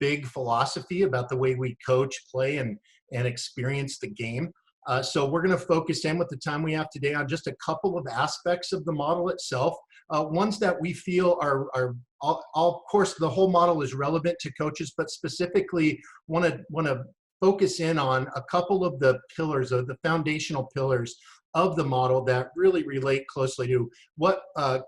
big philosophy about the way we coach, play, and experience the game. So we're going to focus in with the time we have today on just a couple of aspects of the model itself. Ones that we feel are of course, the whole model is relevant to coaches, but specifically want to focus in on a couple of the pillars, of the foundational pillars of the model that really relate closely to what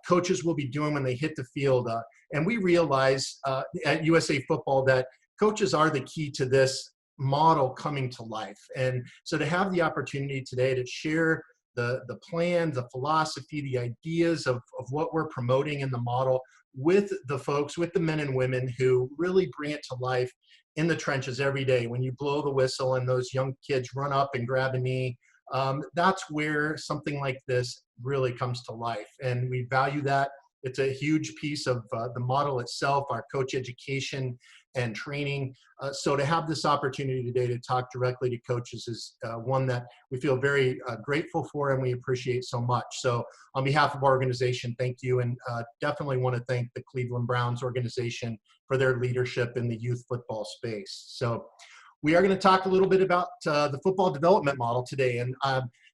coaches will be doing when they hit the field. And we realize at USA Football that coaches are the key to this model coming to life. And so to have the opportunity today to share the plan, the philosophy, the ideas of what we're promoting in the model with the folks, with the men and women who really bring it to life in the trenches every day. When you blow the whistle and those young kids run up and grab a knee, that's where something like this really comes to life. And we value that. It's a huge piece of the model itself, our coach education and training. So to have this opportunity today to talk directly to coaches is one that we feel very grateful for and we appreciate so much. So on behalf of our organization, thank you. And definitely want to thank the Cleveland Browns organization for their leadership in the youth football space. So we are going to talk a little bit about the football development model today. And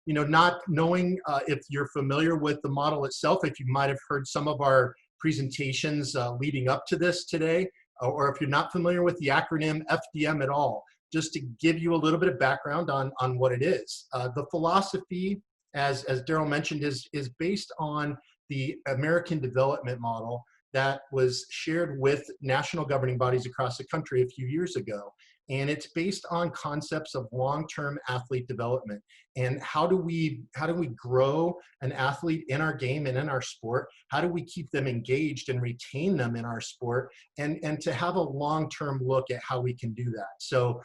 not knowing if you're familiar with the model itself, if you might have heard some of our presentations leading up to this today, or if you're not familiar with the acronym FDM at all, just to give you a little bit of background on what it is. The philosophy, as Daryl mentioned, is based on the American development model that was shared with national governing bodies across the country a few years ago. And it's based on concepts of long-term athlete development. And how do we grow an athlete in our game and in our sport? How do we keep them engaged and retain them in our sport? And to have a long-term look at how we can do that. So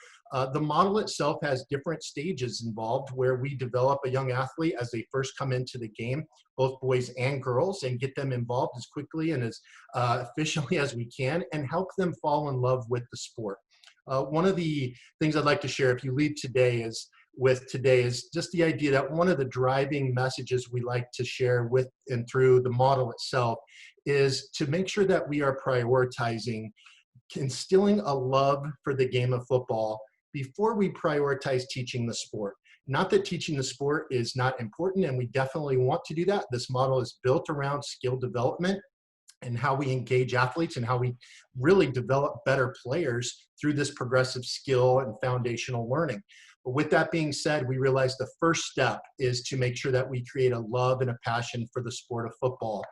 the model itself has different stages involved where we develop a young athlete as they first come into the game, both boys and girls, and get them involved as quickly and as efficiently as we can, and help them fall in love with the sport. One of the things I'd like to share if you leave today is just the idea that one of the driving messages we like to share with and through the model itself is to make sure that we are prioritizing instilling a love for the game of football before we prioritize teaching the sport. Not that teaching the sport is not important, and we definitely want to do that. This model is built around skill development and how we engage athletes and how we really develop better players through this progressive skill and foundational learning. But with that being said, we realize the first step is to make sure that we create a love and a passion for the sport of football.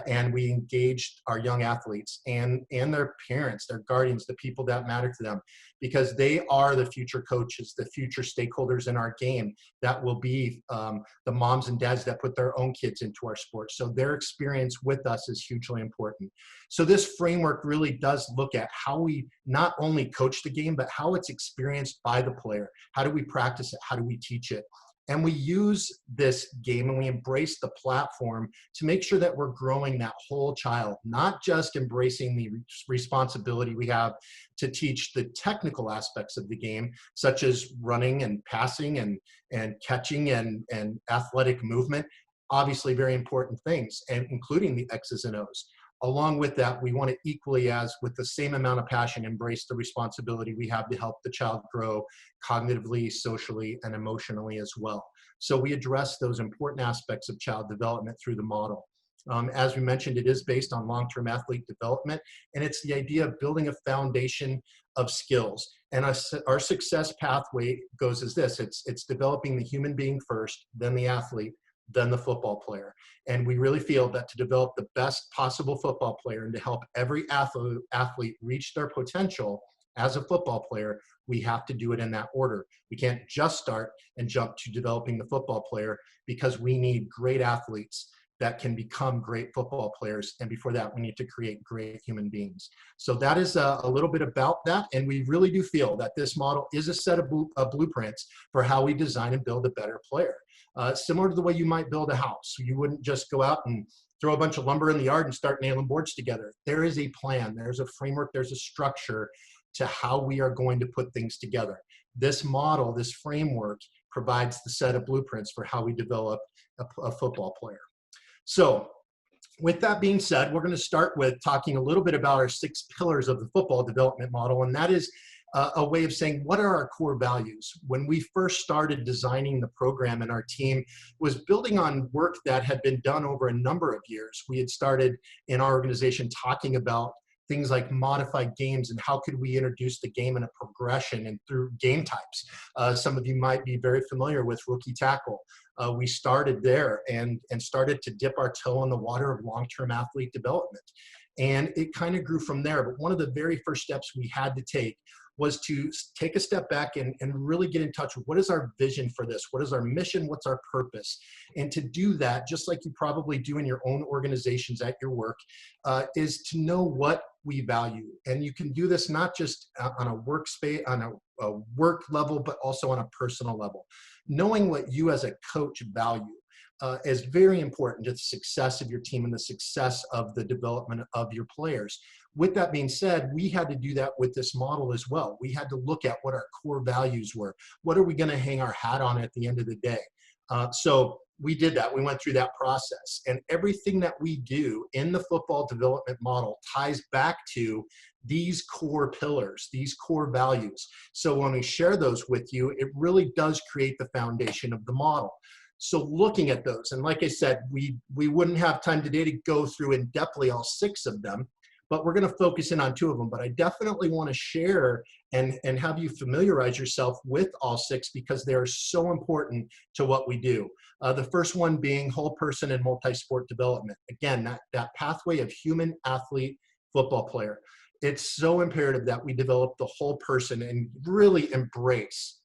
And we engage our young athletes and their parents, their guardians, the people that matter to them, because they are the future coaches, the future stakeholders in our game that will be the moms and dads that put their own kids into our sport. So their experience with us is hugely important. So this framework really does look at how we not only coach the game, but how it's experienced by the player. How do we practice it? How do we teach it? And we use this game and we embrace the platform to make sure that we're growing that whole child, not just embracing the responsibility we have to teach the technical aspects of the game, such as running and passing and catching and athletic movement, obviously very important things, and including the X's and O's. Along with that, we want to equally, as with the same amount of passion, embrace the responsibility we have to help the child grow cognitively, socially, and emotionally as well. So we address those important aspects of child development through the model. As we mentioned, it is based on long-term athlete development, and it's the idea of building a foundation of skills. And our success pathway goes as this. It's developing the human being first, then the athlete, than the football player. And we really feel that to develop the best possible football player and to help every athlete reach their potential as a football player, we have to do it in that order. We can't just start and jump to developing the football player, because we need great athletes that can become great football players. And before that, we need to create great human beings. So that is a little bit about that. And we really do feel that this model is a set of blueprints for how we design and build a better player. Similar to the way you might build a house. You wouldn't just go out and throw a bunch of lumber in the yard and start nailing boards together. There is a plan, there's a framework, there's a structure to how we are going to put things together. This model, this framework, provides the set of blueprints for how we develop a football player. So With that being said, we're going to start with talking a little bit about our 6 pillars of the football development model. And that is a way of saying, what are our core values? When we first started designing the program, and our team was building on work that had been done over a number of years, we had started in our organization talking about things like modified games and how could we introduce the game in a progression and through game types. Some of you might be very familiar with rookie tackle. We started there and started to dip our toe in the water of long-term athlete development. And it kind of grew from there. But one of the very first steps we had to take was to take a step back and really get in touch with what is our vision for this? What is our mission? What's our purpose? And to do that, just like you probably do in your own organizations at your work, is to know what we value. And you can do this not just on a workspace, on a work level, but also on a personal level. Knowing what you as a coach value is very important to the success of your team and the success of the development of your players. With that being said, we had to do that with this model as well. We had to look at what our core values were. What are we going to hang our hat on at the end of the day? So we did that. We went through that process. And everything that we do in the football development model ties back to these core pillars, these core values. So when we share those with you, it really does create the foundation of the model. So looking at those, and like I said, we wouldn't have time today to go through in depthly all 6 of them, but we're going to focus in on 2 of them. But I definitely want to share and have you familiarize yourself with all 6 because they are so important to what we do. The first one being whole person and multi-sport development. Again, that pathway of human athlete football player. It's so imperative that we develop the whole person and really embrace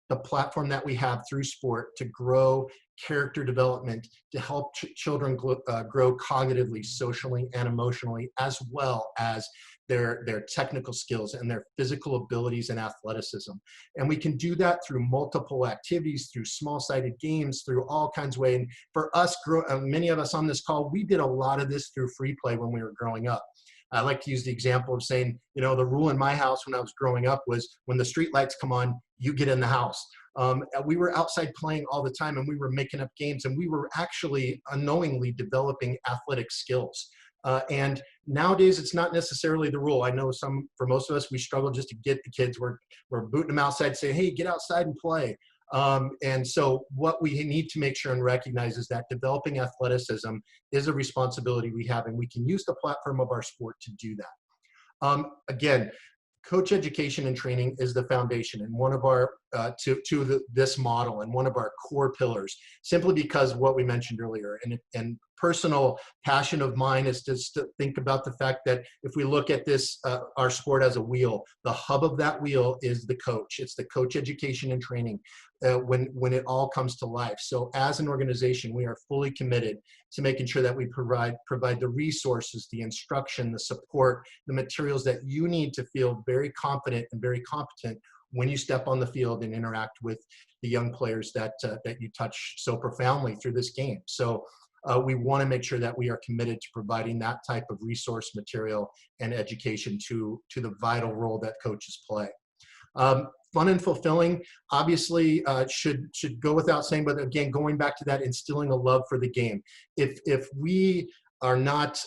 the platform that we have through sport to grow character development, to help children grow cognitively, socially, and emotionally, as well as their technical skills and their physical abilities and athleticism. And we can do that through multiple activities, through small-sided games, through all kinds of ways. And for us, many of us on this call, we did a lot of this through free play when we were growing up. I like to use the example of saying, the rule in my house when I was growing up was when the street lights come on, you get in the house. We were outside playing all the time and we were making up games and we were actually unknowingly developing athletic skills. And nowadays it's not necessarily the rule. I know for most of us, we struggle just to get the kids. We're booting them outside saying, hey, get outside and play. And so what we need to make sure and recognize is that developing athleticism is a responsibility we have, and we can use the platform of our sport to do that. Again, coach education and training is the foundation and one of our this model and one of our core pillars, simply because of what we mentioned earlier. And personal passion of mine is just to think about the fact that if we look at this, our sport as a wheel, the hub of that wheel is the coach. It's the coach education and training when it all comes to life. So as an organization, we are fully committed to making sure that we provide the resources, the instruction, the support, the materials that you need to feel very confident and very competent when you step on the field and interact with the young players that you touch so profoundly through this game. So we want to make sure that we are committed to providing that type of resource material and education to the vital role that coaches play. Fun and fulfilling, obviously, should go without saying, but again, going back to that, instilling a love for the game. If we are not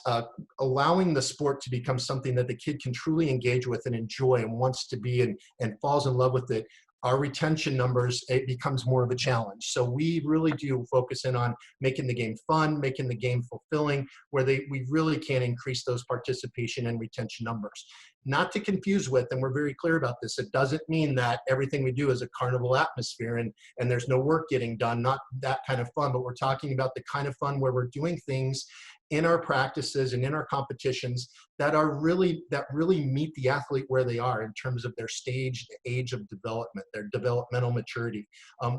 allowing the sport to become something that the kid can truly engage with and enjoy and wants to be and falls in love with it, our retention numbers, it becomes more of a challenge. So we really do focus in on making the game fun, making the game fulfilling, where we really can increase those participation and retention numbers. Not to confuse with, and we're very clear about this, it doesn't mean that everything we do is a carnival atmosphere and there's no work getting done, not that kind of fun, but we're talking about the kind of fun where we're doing things in our practices and in our competitions that really meet the athlete where they are in terms of their stage, age of development, their developmental maturity,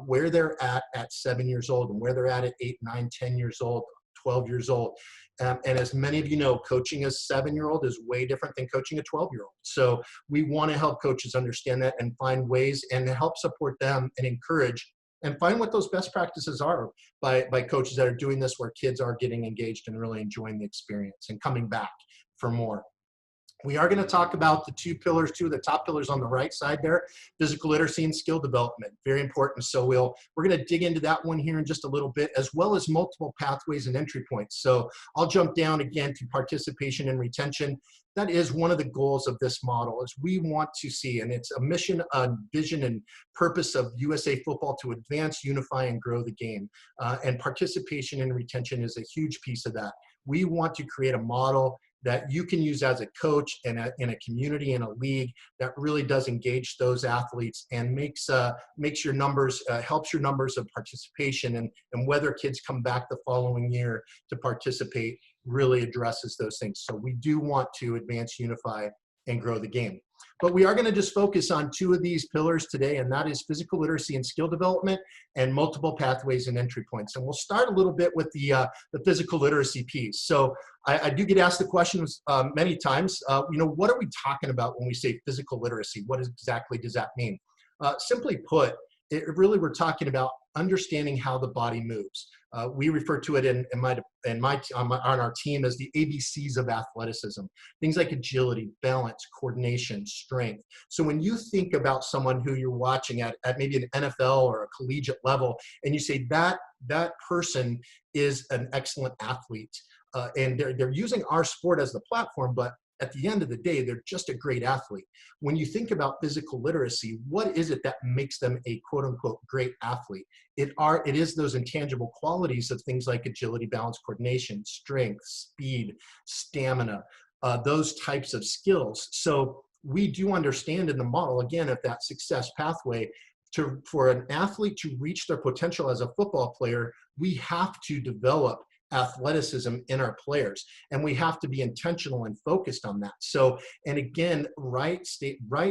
where they're at 7 years old and where they're at 8, 9, 10 years old, 12 years old. And as many of you know, coaching a 7-year-old is way different than coaching a 12-year-old. So we want to help coaches understand that and find ways and help support them and encourage and find what those best practices are by coaches that are doing this, where kids are getting engaged and really enjoying the experience and coming back for more. We are going to talk about the two of the top pillars on the right side there, physical literacy and skill development, very important. So we're going to dig into that one here in just a little bit, as well as multiple pathways and entry points. So I'll jump down again to participation and retention. That is one of the goals of this model, is we want to see, and it's a mission, a vision, and purpose of USA Football to advance, unify, and grow the game. And participation and retention is a huge piece of that. We want to create a model that you can use as a coach in a community, in a league, that really does engage those athletes and makes your numbers, helps your numbers of participation, and whether kids come back the following year to participate really addresses those things. So we do want to advance, unify, and grow the game. But we are going to just focus on two of these pillars today, and that is physical literacy and skill development, and multiple pathways and entry points. And we'll start a little bit with the physical literacy piece. So I do get asked the questions many times, what are we talking about when we say physical literacy? What exactly does that mean? Simply put, we're talking about understanding how the body moves. We refer to it on our team as the ABCs of athleticism. Things like agility, balance, coordination, strength. So when you think about someone who you're watching at maybe an NFL or a collegiate level, and you say that person is an excellent athlete, and they're using our sport as the platform, but at the end of the day, they're just a great athlete. When you think about physical literacy, what is it that makes them a quote unquote great athlete? It is those intangible qualities of things like agility, balance, coordination, strength, speed, stamina, those types of skills. So we do understand in the model, again, of that success pathway, for an athlete to reach their potential as a football player, we have to develop athleticism in our players, and we have to be intentional and focused on that. So, and again, right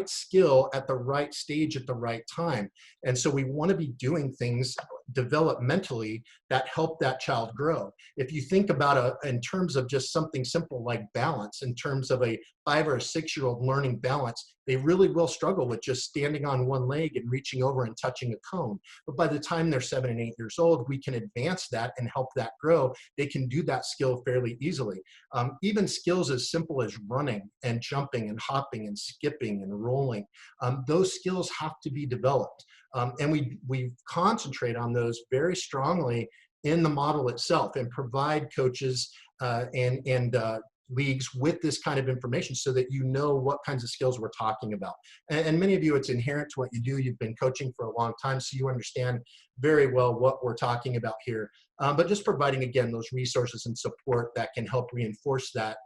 skill at the right stage at the right time. And so we want to be doing things developmentally that help that child grow. If you think about in terms of just something simple like balance, in terms of a 5 or 6 year old learning balance, they really will struggle with just standing on one leg and reaching over and touching a cone. But by the time they're 7 and 8 years old, we can advance that and help that grow. They can do that skill fairly easily. Even skills as simple as running and jumping and hopping and skipping and rolling, those skills have to be developed. And we concentrate on those very strongly in the model itself, and provide coaches and leagues with this kind of information so that you know what kinds of skills we're talking about. And many of you, it's inherent to what you do. You've been coaching for a long time, so you understand very well what we're talking about here. But just providing, again, those resources and support that can help reinforce that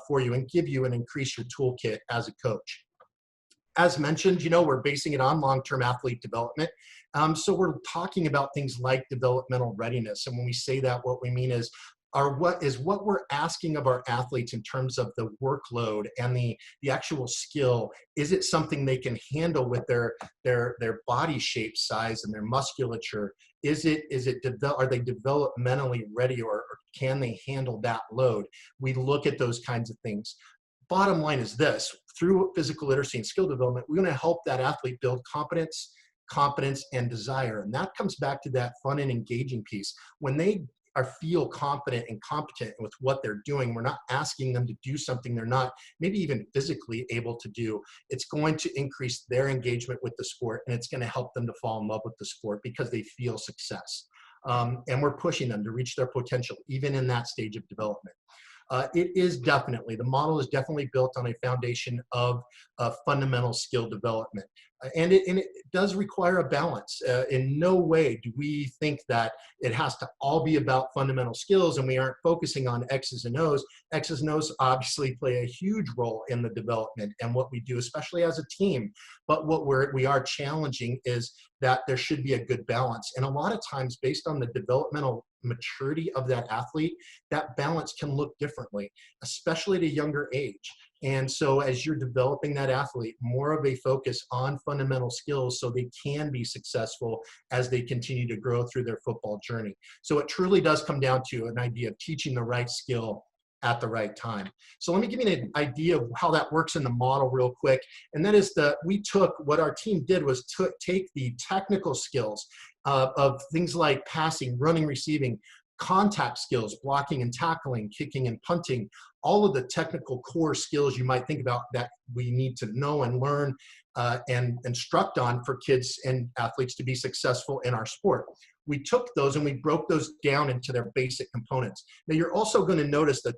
for you and give you and increase your toolkit as a coach. As mentioned, we're basing it on long-term athlete development. So we're talking about things like developmental readiness. And when we say that, what we mean is what we're asking of our athletes in terms of the workload and the actual skill. Is it something they can handle with their body shape, size, and their musculature? Are they developmentally ready, or can they handle that load? We look at those kinds of things. Bottom line is this: through physical literacy and skill development, we're going to help that athlete build competence, and desire. And that comes back to that fun and engaging piece. When they feel confident and competent with what they're doing, we're not asking them to do something they're not maybe even physically able to do. It's going to increase their engagement with the sport, and it's going to help them to fall in love with the sport because they feel success. And we're pushing them to reach their potential, even in that stage of development. The model is definitely built on a foundation of fundamental skill development. And it does require a balance. In no way do we think that it has to all be about fundamental skills and we aren't focusing on X's and O's. X's and O's obviously play a huge role in the development and what we do, especially as a team. But what we are challenging is that there should be a good balance. And a lot of times, based on the developmental maturity of that athlete, that balance can look differently, especially at a younger age. And so as you're developing that athlete, more of a focus on fundamental skills so they can be successful as they continue to grow through their football journey. So it truly does come down to an idea of teaching the right skill at the right time. So let me give you an idea of how that works in the model real quick. And that is what our team did was take the technical skills of things like passing, running, receiving, contact skills, blocking and tackling, kicking and punting, all of the technical core skills you might think about that we need to know and learn and instruct on for kids and athletes to be successful in our sport. We took those and we broke those down into their basic components. Now you're also going to notice the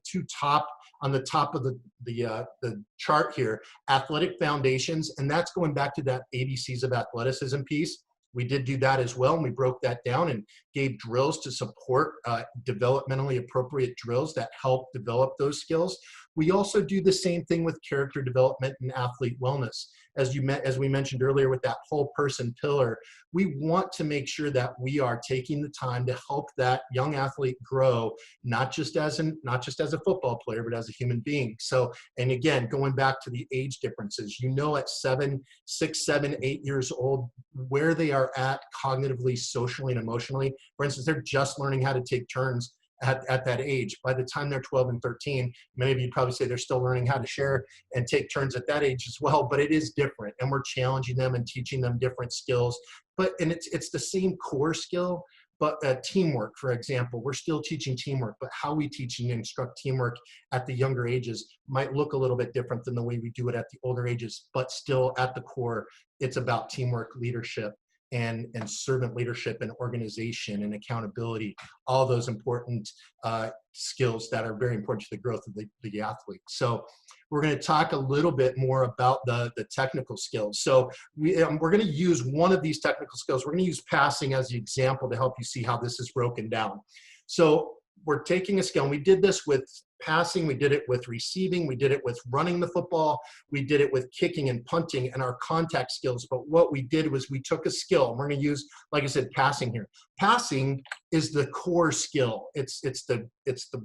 on the top of the chart here, athletic foundations, and that's going back to that ABCs of athleticism piece. We did do that as well, and we broke that down and gave drills to support developmentally appropriate drills that help develop those skills. We also do the same thing with character development and athlete wellness. As we mentioned earlier with that whole person pillar, we want to make sure that we are taking the time to help that young athlete grow, not just as a football player, but as a human being. So, and again, going back to the age differences, at 6, 7, 8 years old, where they are at cognitively, socially, and emotionally. For instance, they're just learning how to take turns at that age. By the time they're 12 and 13, many of you probably say they're still learning how to share and take turns at that age as well, but it is different, and we're challenging them and teaching them different skills. And it's the same core skill, but teamwork, for example, we're still teaching teamwork, but how we teach and instruct teamwork at the younger ages might look a little bit different than the way we do it at the older ages, but still at the core, it's about teamwork, leadership, and servant leadership and organization and accountability, all those important skills that are very important to the growth of the athlete. So we're going to talk a little bit more about the technical skills. So we're going to use one of these technical skills. We're going to use passing as the example to help you see how this is broken down. So we're taking a skill, and we did this with passing, we did it with receiving, we did it with running the football, we did it with kicking and punting and our contact skills. But what we did was we took a skill, and we're going to use, like I said, passing here. Passing is the core skill. It's the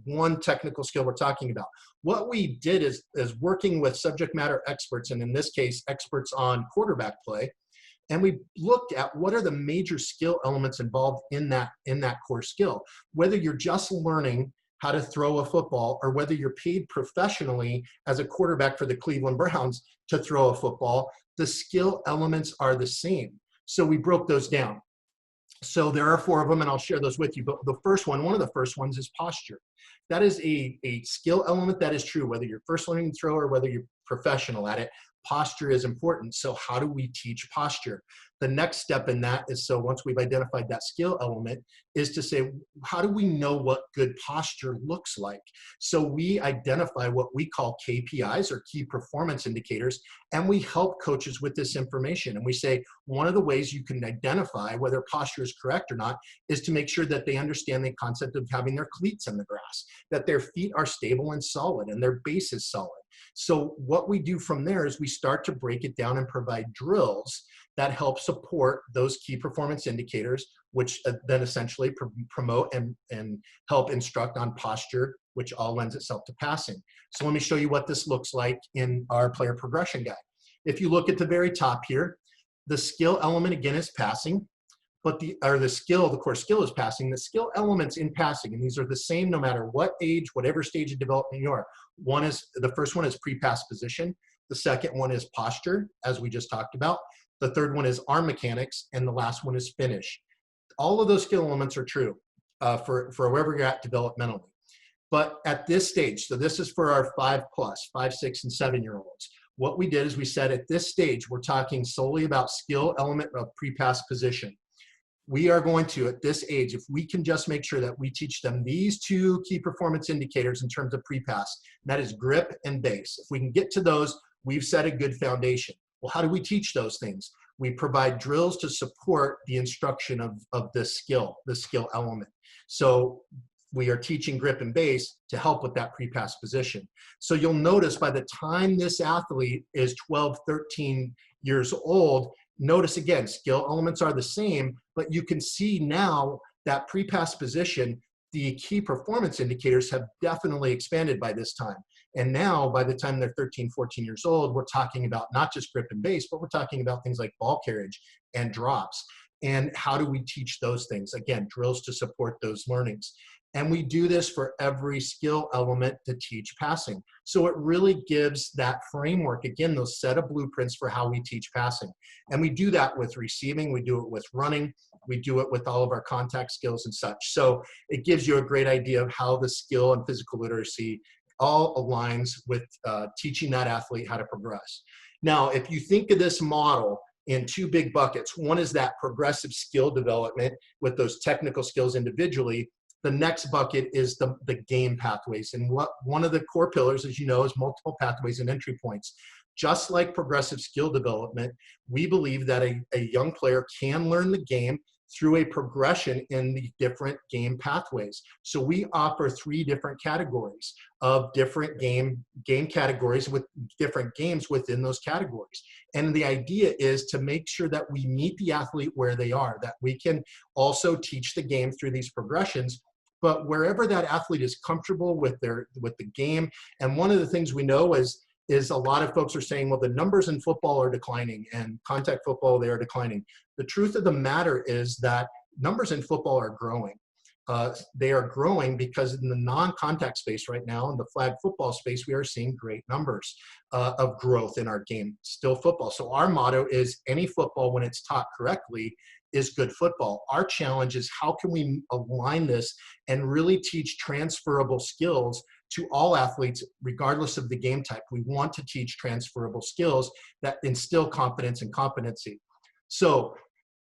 one technical skill we're talking about. What we did is working with subject matter experts, and in this case, experts on quarterback play. And we looked at what are the major skill elements involved in that core skill. Whether you're just learning how to throw a football, or whether you're paid professionally as a quarterback for the Cleveland Browns to throw a football, the skill elements are the same. So we broke those down. So there are 4 of them, and I'll share those with you. But one of the first ones is posture. That is a skill element that is true, whether you're first learning to throw or whether you're professional at it. Posture is important. So how do we teach posture? The next step in that is, so once we've identified that skill element, is to say, how do we know what good posture looks like? So we identify what we call KPIs, or key performance indicators, and we help coaches with this information. And we say, one of the ways you can identify whether posture is correct or not is to make sure that they understand the concept of having their cleats in the grass, that their feet are stable and solid and their base is solid. So what we do from there is we start to break it down and provide drills that help support those key performance indicators, which then essentially promote and help instruct on posture, which all lends itself to passing. So let me show you what this looks like in our player progression guide. If you look at the very top here, the skill element again is passing, but the core skill is passing. The skill elements in passing, and these are the same no matter what age, whatever stage of development you are. The first one is pre-pass position. The second one is posture, as we just talked about. The third one is arm mechanics, and the last one is finish. All of those skill elements are true for wherever you're at developmentally. But at this stage, so this is for our 5+, 5, 6, and 7-year-olds. What we did is we said at this stage, we're talking solely about skill element of pre-pass position. We are going to, at this age, if we can just make sure that we teach them these 2 key performance indicators in terms of pre-pass, that is grip and base. If we can get to those, we've set a good foundation. Well, how do we teach those things? We provide drills to support the instruction of this skill element. So we are teaching grip and base to help with that pre-pass position. So you'll notice by the time this athlete is 12, 13 years old, notice again, skill elements are the same, but you can see now that pre-pass position, the key performance indicators have definitely expanded by this time. And now by the time they're 13, 14 years old, we're talking about not just grip and base, but we're talking about things like ball carriage and drops. And how do we teach those things? Again, drills to support those learnings. And we do this for every skill element to teach passing. So it really gives that framework, again, those set of blueprints for how we teach passing. And we do that with receiving, we do it with running, we do it with all of our contact skills and such. So it gives you a great idea of how the skill and physical literacy all aligns with teaching that athlete how to progress. Now, if you think of this model in two big buckets, one is that progressive skill development with those technical skills individually. The next bucket is the game pathways. And one of the core pillars, as you know, is multiple pathways and entry points. Just like progressive skill development, we believe that a young player can learn the game through a progression in the different game pathways. So we offer 3 different categories of different game categories with different games within those categories. And the idea is to make sure that we meet the athlete where they are, that we can also teach the game through these progressions, but wherever that athlete is comfortable with the game. And one of the things we know is a lot of folks are saying, well, the numbers in football are declining and contact football, they are declining. The truth of the matter is that numbers in football are growing. They are growing because in the non-contact space right now, in the flag football space, we are seeing great numbers of growth in our game, still football. So our motto is any football, when it's taught correctly, is good football. Our challenge is how can we align this and really teach transferable skills to all athletes, regardless of the game type. We want to teach transferable skills that instill confidence and competency. So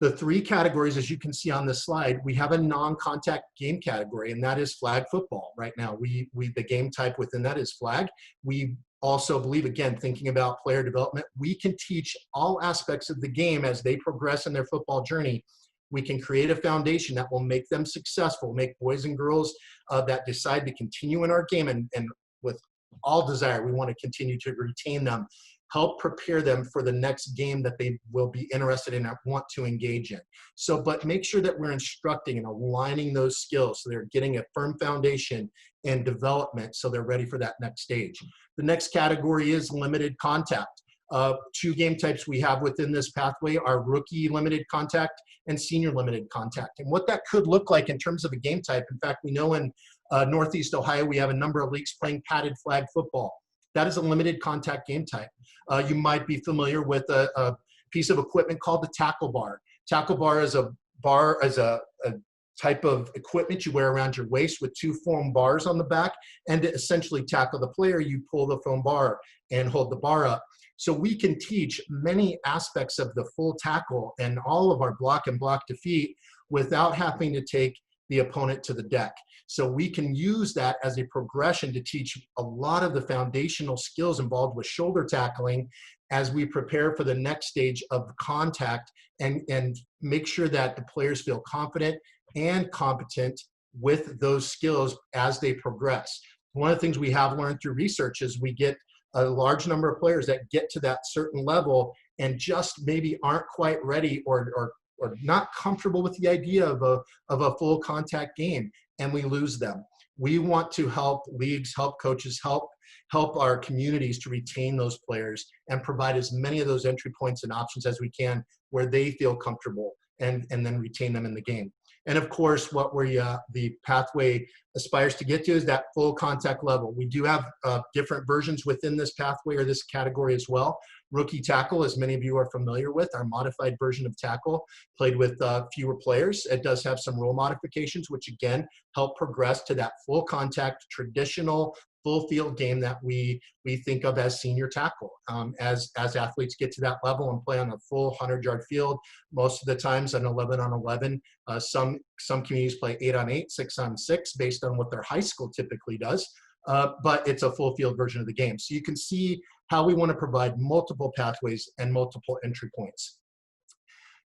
the 3 categories, as you can see on this slide, we have a non-contact game category, and that is flag football right now. The game type within that is flag. We also believe, again, thinking about player development, we can teach all aspects of the game as they progress in their football journey. We can create a foundation that will make them successful, make boys and girls that decide to continue in our game, and with all desire, we want to continue to retain them, help prepare them for the next game that they will be interested in and want to engage in. So, but make sure that we're instructing and aligning those skills so they're getting a firm foundation and development so they're ready for that next stage. The next category is limited contact. 2 game types we have within this pathway are rookie limited contact and senior limited contact. And what that could look like in terms of a game type, in fact, we know in Northeast Ohio, we have a number of leagues playing padded flag football. That is a limited contact game type. You might be familiar with a piece of equipment called the tackle bar. Tackle bar is a type of equipment you wear around your waist with 2 foam bars on the back, and to essentially tackle the player, you pull the foam bar and hold the bar up. So we can teach many aspects of the full tackle and all of our block and block defeat without having to take the opponent to the deck. So we can use that as a progression to teach a lot of the foundational skills involved with shoulder tackling as we prepare for the next stage of contact, and make sure that the players feel confident and competent with those skills as they progress. One of the things we have learned through research is we get a large number of players that get to that certain level and just maybe aren't quite ready or not comfortable with the idea of a full contact game, and we lose them. We want to help leagues, help coaches, help our communities to retain those players and provide as many of those entry points and options as we can where they feel comfortable, and then retain them in the game. And of course, what the pathway aspires to get to is that full contact level. We do have different versions within this pathway or this category as well. Rookie tackle, as many of you are familiar with, our modified version of tackle, played with fewer players. It does have some rule modifications, which again help progress to that full contact, traditional full field game that we think of as senior tackle. As athletes get to that level and play on a full 100-yard field, most of the times an 11-on-11. Some communities play 8-on-8, 6-on-6, based on what their high school typically does. But it's a full field version of the game. So you can see how we want to provide multiple pathways and multiple entry points.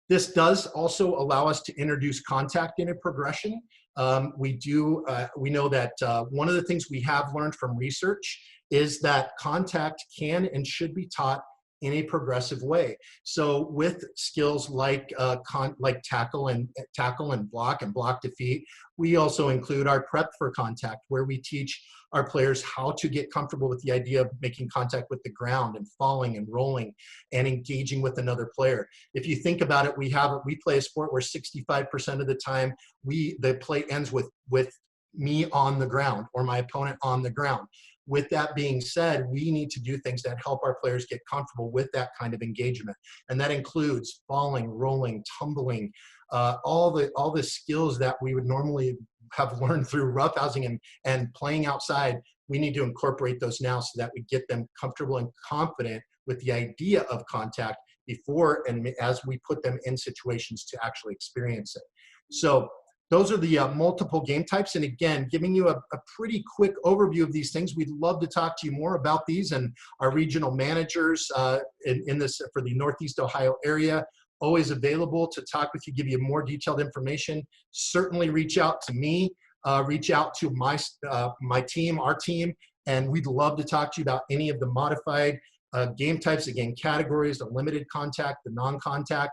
This does also allow us to introduce contact in a progression. We know that one of the things we have learned from research is that contact can and should be taught in a progressive way. So with skills like tackle and block defeat, we also include our prep for contact, where we teach our players how to get comfortable with the idea of making contact with the ground and falling and rolling and engaging with another player. If you think about it, we play a sport where 65% of the time the play ends with me on the ground or my opponent on the ground. With that being said, we need to do things that help our players get comfortable with that kind of engagement. And that includes falling, rolling, tumbling, all the skills that we would normally have learned through roughhousing and playing outside. We need to incorporate those now so that we get them comfortable and confident with the idea of contact before and as we put them in situations to actually experience it. So those are the multiple game types. And again, giving you a pretty quick overview of these things. We'd love to talk to you more about these, and our regional managers in this for the Northeast Ohio area, always available to talk with you, give you more detailed information. Certainly reach out to me, reach out to my team, our team, and we'd love to talk to you about any of the modified game types, again, categories, the limited contact, the non-contact,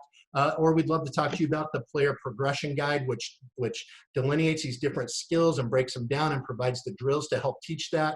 or we'd love to talk to you about the player progression guide, which delineates these different skills and breaks them down and provides the drills to help teach that.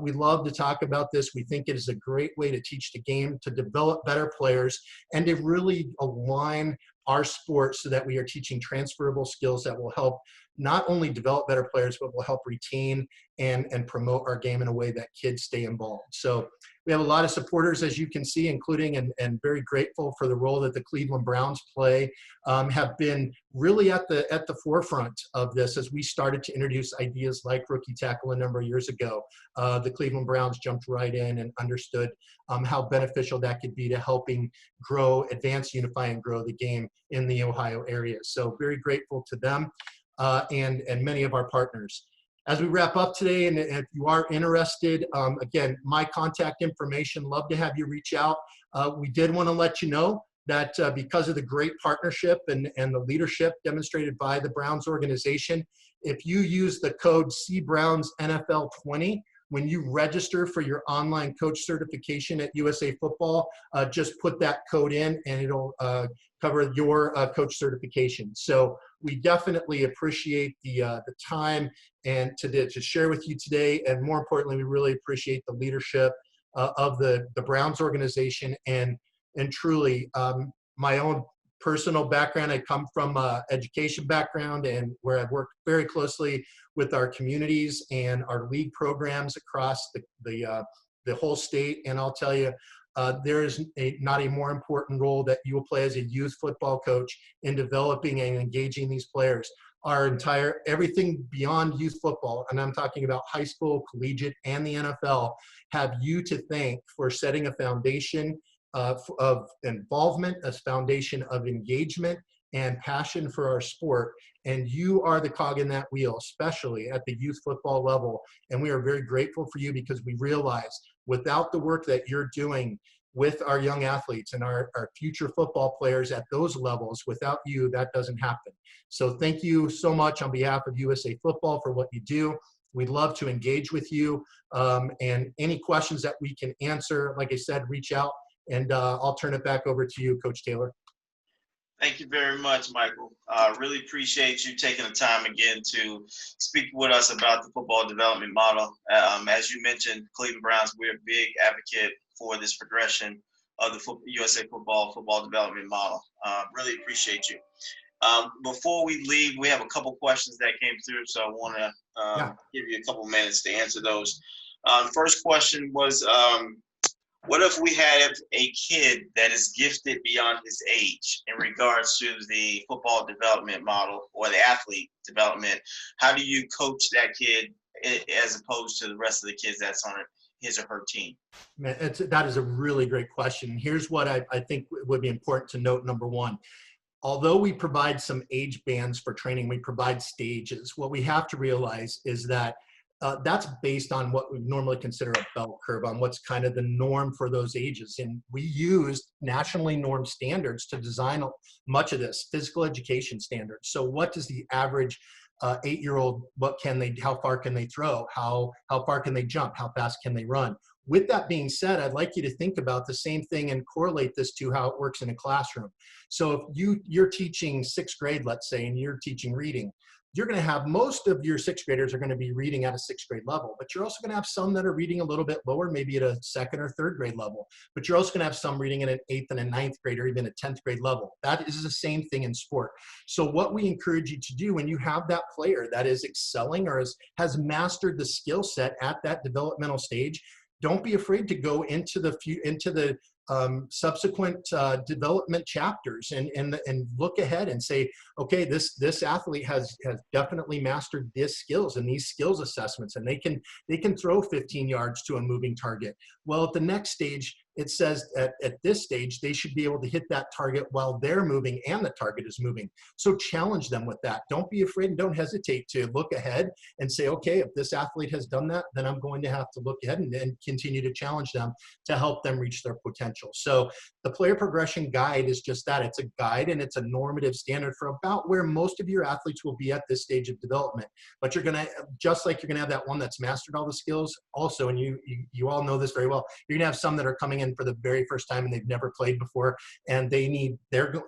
We love to talk about this. We think it is a great way to teach the game, to develop better players, and to really align our sport so that we are teaching transferable skills that will help not only develop better players, but will help retain and promote our game in a way that kids stay involved. So we have a lot of supporters, as you can see, including and very grateful for the role that the Cleveland Browns play, have been really at the forefront of this as we started to introduce ideas like rookie tackle a number of years ago. The Cleveland Browns jumped right in and understood how beneficial that could be to helping advance, unify, and grow the game in the Ohio area. So very grateful to them and many of our partners. As we wrap up today, and if you are interested, again, my contact information, love to have you reach out. We did want to let you know that because of the great partnership and the leadership demonstrated by the Browns organization, if you use the code CBrownsNFL20, when you register for your online coach certification at USA Football, just put that code in and it'll cover your coach certification. So we definitely appreciate the time and to share with you today. And more importantly, we really appreciate the leadership of the Browns organization and truly my own personal background. I come from education background and where I've worked very closely with our communities and our league programs across the whole state. And I'll tell you, there is not a more important role that you will play as a youth football coach in developing and engaging these players. Everything beyond youth football, and I'm talking about high school, collegiate, and the NFL, have you to thank for setting a foundation of involvement, a foundation of engagement and passion for our sport. And you are the cog in that wheel, especially at the youth football level. And we are very grateful for you because we realize without the work that you're doing with our young athletes and our future football players at those levels, without you, that doesn't happen. So thank you so much on behalf of USA Football for what you do. We'd love to engage with you. And any questions that we can answer, like I said, reach out. And I'll turn it back over to you, Coach Taylor. Thank you very much, Michael. Really appreciate you taking the time again to speak with us about the football development model. As you mentioned, Cleveland Browns, we're a big advocate for this progression of the USA football development model. Really appreciate you. Before we leave, we have a couple questions that came through, so I want to give you a couple minutes to answer those. First question was, what if we had a kid that is gifted beyond his age in regards to the football development model or the athlete development? How do you coach that kid as opposed to the rest of the kids that's on his or her team? Man, that is a really great question. Here's what I think would be important to note. Number one, although we provide some age bands for training, we provide stages. What we have to realize is that that's based on what we normally consider a bell curve, on what's kind of the norm for those ages. And we use nationally normed standards to design much of this, physical education standards. So what does the average 8-year-old, how far can they throw? How far can they jump? How fast can they run? With that being said, I'd like you to think about the same thing and correlate this to how it works in a classroom. So if you're teaching 6th grade, let's say, and you're teaching reading, you're going to have most of your sixth graders are going to be reading at a sixth grade level, but you're also going to have some that are reading a little bit lower, maybe at a second or third grade level, but you're also going to have some reading at an eighth and a ninth grade or even a 10th grade level. That is the same thing in sport. So what we encourage you to do when you have that player that is excelling or has mastered the skill set at that developmental stage, don't be afraid to go into the subsequent development chapters and look ahead and say, okay, this athlete has definitely mastered these skills and these skills assessments, and they can throw 15 yards to a moving target. Well, at the next stage, it says at this stage, they should be able to hit that target while they're moving and the target is moving. So challenge them with that. Don't be afraid and don't hesitate to look ahead and say, okay, if this athlete has done that, then I'm going to have to look ahead and continue to challenge them to help them reach their potential. So the player progression guide is just that. It's a guide and it's a normative standard for about where most of your athletes will be at this stage of development. But you're going to, just like you're going to have that one that's mastered all the skills also, and you all know this very well, you're going to have some that are coming in for the very first time and they've never played before, and you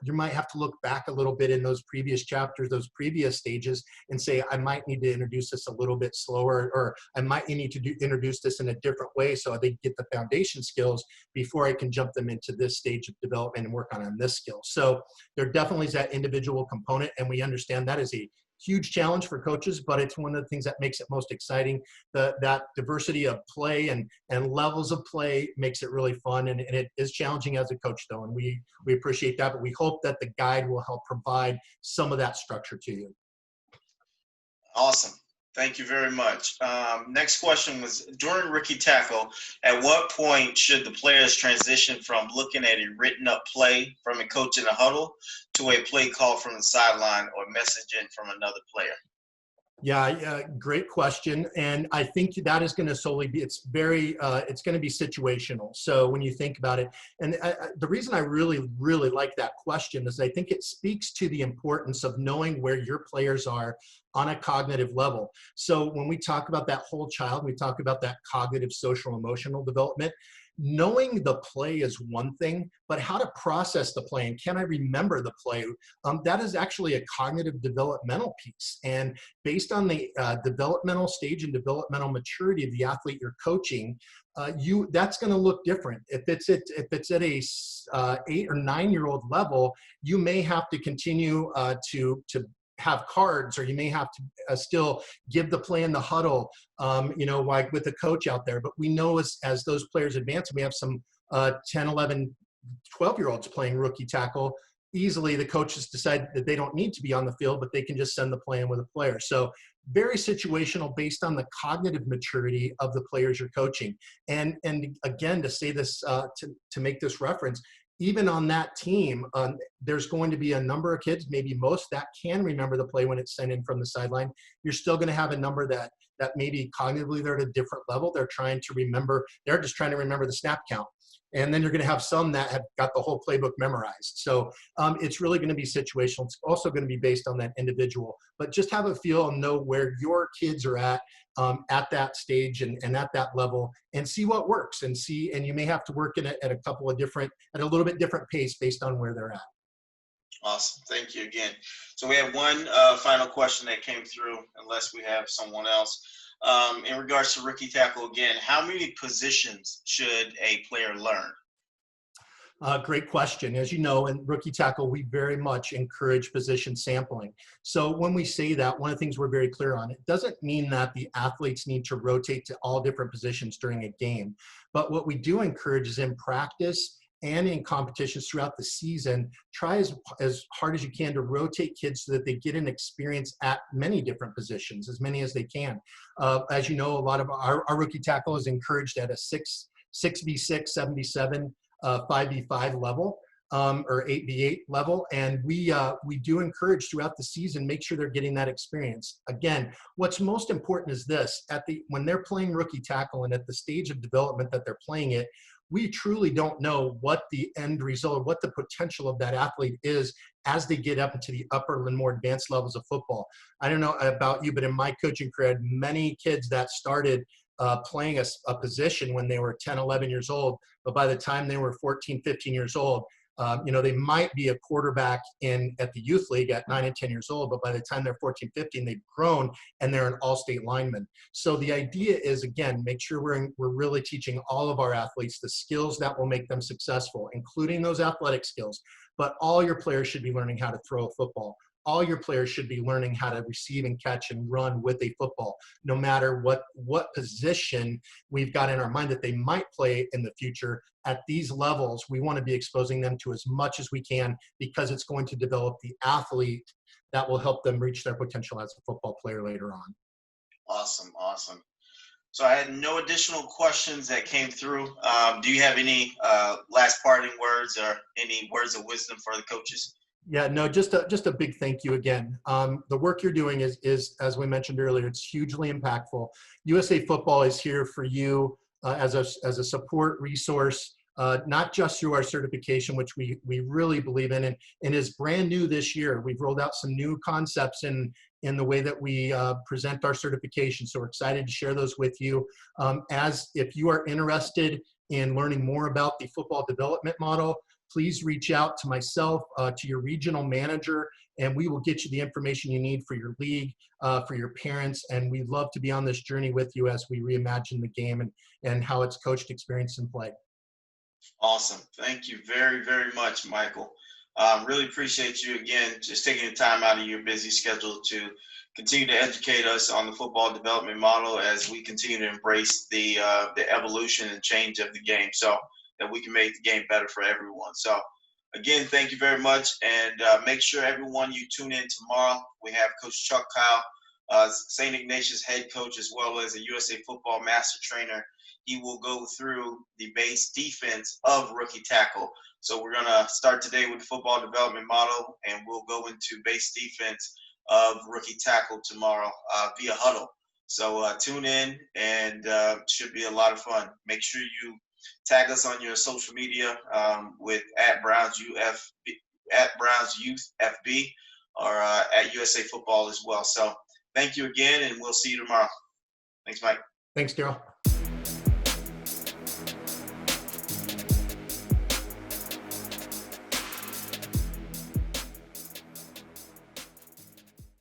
might have to look back a little bit in those previous chapters, those previous stages, and say, I might need to introduce this a little bit slower, or I might need to introduce this in a different way so they get the foundation skills before I can jump them into this stage of development and work on this skill. So there definitely is that individual component, and we understand that is a huge challenge for coaches, but it's one of the things that makes it most exciting. That diversity of play and levels of play makes it really fun, and it is challenging as a coach though, and we appreciate that, but we hope that the guide will help provide some of that structure to you. Awesome. Thank you very much. Next question was, during rookie tackle, at what point should the players transition from looking at a written up play from a coach in a huddle to a play call from the sideline or messaging from another player? Yeah, great question. And I think that is going to solely be, it's going to be situational. So when you think about it, and the reason I really, really like that question is I think it speaks to the importance of knowing where your players are on a cognitive level. So when we talk about that whole child, we talk about that cognitive, social, emotional development. Knowing the play is one thing, but how to process the play and can I remember the play, that is actually a cognitive developmental piece. And based on the developmental stage and developmental maturity of the athlete you're coaching, that's going to look different. If it's at a 8 or 9 year old level, you may have to continue to have cards, or you may have to still give the play in the huddle, like with the coach out there. But we know as those players advance, we have some 10, 11, 12-year-olds playing rookie tackle. Easily the coaches decide that they don't need to be on the field, but they can just send the play in with a player. So very situational based on the cognitive maturity of the players you're coaching. And again, to say this, to make this reference, even on that team, there's going to be a number of kids, maybe most, that can remember the play when it's sent in from the sideline. You're still going to have a number that maybe cognitively they're at a different level. They're just trying to remember the snap count. And then you're going to have some that have got the whole playbook memorized. So it's really going to be situational. It's also going to be based on that individual. But just have a feel and know where your kids are at that stage and at that level, and see what works. And you may have to work at a little bit different pace based on where they're at. Awesome. Thank you again. So we have one final question that came through, unless we have someone else. In regards to rookie tackle again, how many positions should a player learn? Great question. As you know, in rookie tackle, we very much encourage position sampling. So when we say that, one of the things we're very clear on, it doesn't mean that the athletes need to rotate to all different positions during a game. But what we do encourage is in practice and in competitions throughout the season, try as hard as you can to rotate kids so that they get an experience at many different positions, as many as they can. As you know, a lot of our rookie tackle is encouraged at a 6v6, 7v7, 5v5 level, or 8v8 level. And we do encourage throughout the season, make sure they're getting that experience. Again, what's most important is this, when they're playing rookie tackle and at the stage of development that they're playing it, we truly don't know what the end result, what the potential of that athlete is as they get up into the upper and more advanced levels of football. I don't know about you, but in my coaching career, I had many kids that started playing a position when they were 10, 11 years old, but by the time they were 14, 15 years old, They might be a quarterback at the youth league at 9 and 10 years old, but by the time they're 14, 15, they've grown and they're an all-state lineman. So the idea is, again, make sure we're really teaching all of our athletes the skills that will make them successful, including those athletic skills. But all your players should be learning how to throw a football. All your players should be learning how to receive and catch and run with a football, no matter what position we've got in our mind that they might play in the future. At these levels, we want to be exposing them to as much as we can, because it's going to develop the athlete that will help them reach their potential as a football player later on. Awesome. So I had no additional questions that came through. Do you have any last parting words or any words of wisdom for the coaches? Yeah, no, just a big thank you again. The work you're doing is, as we mentioned earlier, it's hugely impactful. USA Football is here for you as a support resource, not just through our certification, which we really believe in, and is brand new this year. We've rolled out some new concepts in the way that we present our certification. So we're excited to share those with you. As if you are interested in learning more about the football development model, please reach out to myself, to your regional manager, and we will get you the information you need for your league, for your parents. And we'd love to be on this journey with you as we reimagine the game and how it's coached, experienced, and played. Awesome. Thank you very, very much, Michael. Really appreciate you again, just taking the time out of your busy schedule to continue to educate us on the football development model as we continue to embrace the evolution and change of the game, so that we can make the game better for everyone. So again, thank you very much. And make sure everyone you tune in tomorrow. We have Coach Chuck Kyle, St. Ignatius head coach, as well as a USA Football master trainer. He will go through the base defense of rookie tackle. So we're going to start today with the football development model, and we'll go into base defense of rookie tackle tomorrow via huddle. So tune in, and should be a lot of fun. Make sure you tag us on your social media with @BrownsYouthFB or at USA Football as well. So thank you again, and we'll see you tomorrow. Thanks, Mike. Thanks, Daryl.